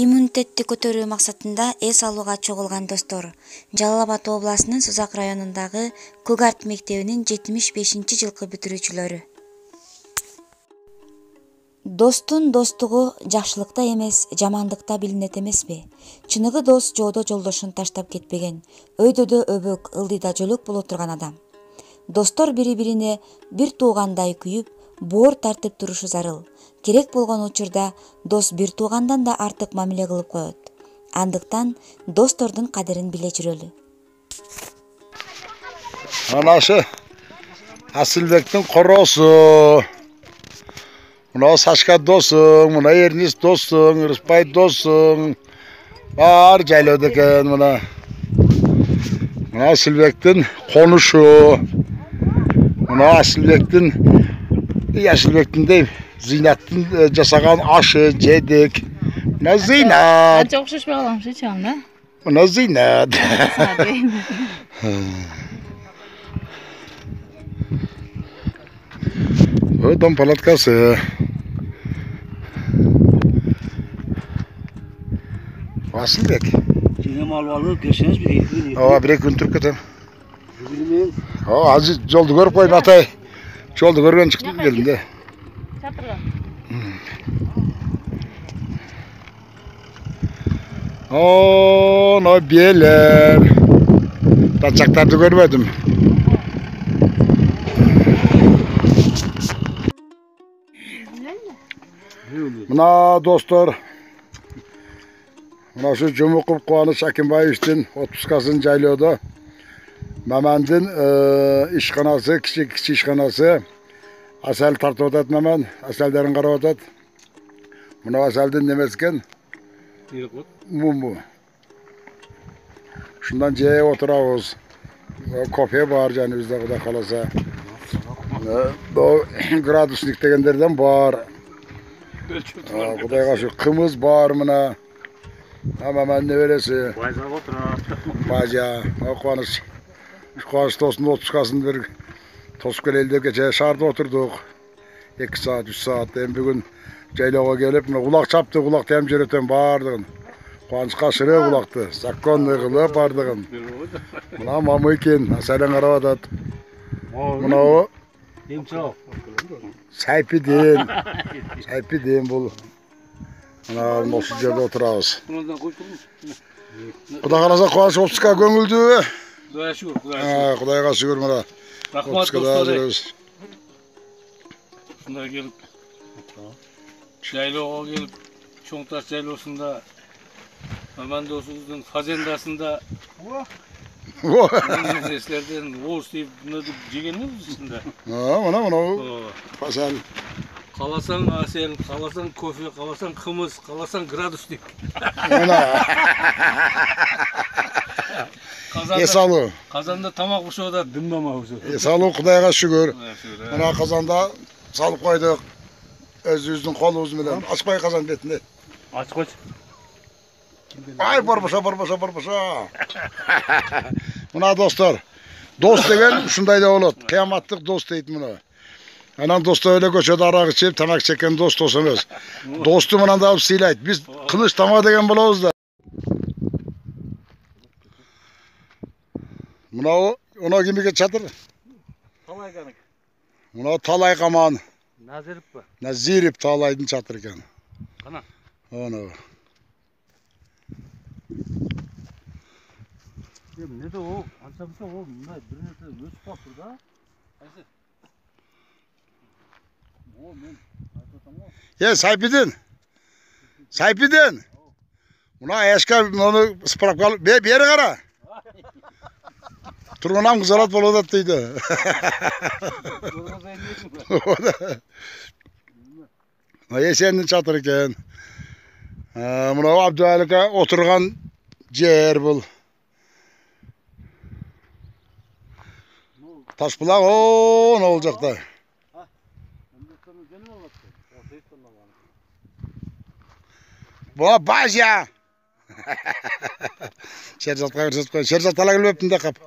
Иммунитетти көтөрүү максатында эс алууга чогулган достор, Жалал Абад областынын Сузак районундагы Көк Арт мектебинин 75-жылкы бүтүрүүчүлөрү. Достун достугу жакшылыкта эмес, жамандыкта билинет эмеспи? Чыныгы дос жоодо жолдошун таштап кетпеген, өйдөдө өбөк, ылдыйда жөлөк боло турган адам. Достор бири-бирине бир туугандай күйүп, боор тартып турушу зарыл. Керек болгон учурда дос бир туугандан да артык мамиле кылып коет. Андыктан достордун кадырын биле жүрөлү. Анашы Асылбектин коросу. Мына Сашка досуң, мына Эрнис досуң, Рыспай досуң. Бар жайлоодо экен мына. Мына Асылбектин конушу. Мына Асылбектин деп Зинаттын жасаган ашы жедик. Мына Зинат. Анча окшошпой каламчы чам да? Мына Зинат. Дом палаткасы. Асылбек. Жеңем алып келсеңиз бир 2 күн. Ооба, 1-2 күн туруп кетем. Бүгүн Азыр жолду көрүп коюм атай. Жолду көргөн чыктым келдим да. Чатырга. О, но белер. Тачактарды көрбөдүм. Мына достор. Мына şu Жумуков Кубаныч Акимбаевичтин отпускасын жайлоодо. Мамандын ишканасы, кичи ишканасы. Асал тартып атат маман, асалдарын карап атат. Мына асалдын немеси экен? Муму. Шундан жеп отурабыз. Кофе бар жаныбызда Кудай кааласа. Градусник дегендерден бар. Кудайга шүкүр, кымыз бар мына. Маман небереси. Байза отурат. Бажа, Кубаныч. Кубаныч тостун отпускасын бир тосуп келели деп кече шаарда отурдук. 2 saat, 3 saat. Эми бүгүн жайлоого келип, мына улак чапты, улакты эм жөрөтөм бардыгын. Кубанычка шырык улакты, законный кылып бардыгын. Мына мамыйкин, асалын карап атат. Мына Демчо. Сайпидин бул. Мына ошол жерде отурабыз. Кудай кааласа Кубаныч отпуска көңүлдүүбү? Кудайга шүгүр, Кудайга шүгүр мына. Рахмат достор. Шундай келип, жайлоого келип, Чоң Таш жайлоосунда, Маман досубуздун фазендасында нерселерден ооз тийип жегенбиз ичинде. Мына фазен. Каласаң асел, каласаң кофе, каласаң кымыз, каласаң градусник. Эсалуу. Казанда тамак бышып атат, дымдамабыз. Эсалуу, Кудайга шүгүр. Мына казанда салып койдук. Өзүбүздүн колубуз менен. Ачпай казан бетине. Ачып койчу. Ай, барбаша. Мына достор. Дос деген ушундай да болот. Кыяматтык дос дейт мына. Анан достор эле көчөдө арак ичип, тамак чеккен дос эмес. Досту мындай алып сыйлайт. Биз кылыч тама деген болобуз да. Мына кимге чатыр? Талайганык. Мына Талай каман. Назириппи? Назирип Талайдын чатыр экен. Кана. Оны. Эмне да о, анча мынча о, мындай бир нерсе өсүп калыптыр да. Кайсы? О, мен айтатам го. Сайпидин. Мына эшка муну справка алып, бери кара. Тургунам кызарат болуп атат дейди. Мына эсендин чатыр экен. Мына Абдуалика отурган жер бул. Ташбулак ол жакта. Бо бажа. Шержатка көрсөтүп коюн. Шержат ала келбептин да кап.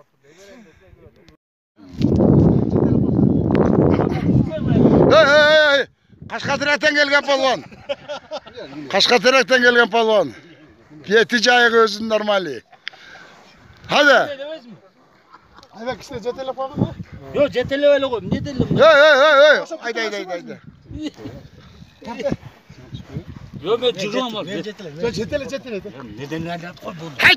Кашкадыраттан келген болгон. Kaşkaterek'ten gelgen palvan. Yetici ayak özün normali. Hadi. Evet işte cep telefonu mu? Yok ceteli öyle koyayım. Ne dedim? Hey. Haydi. Yok ben cırıyorum abi. Cetele. Neden nereden koy bunu? Hay.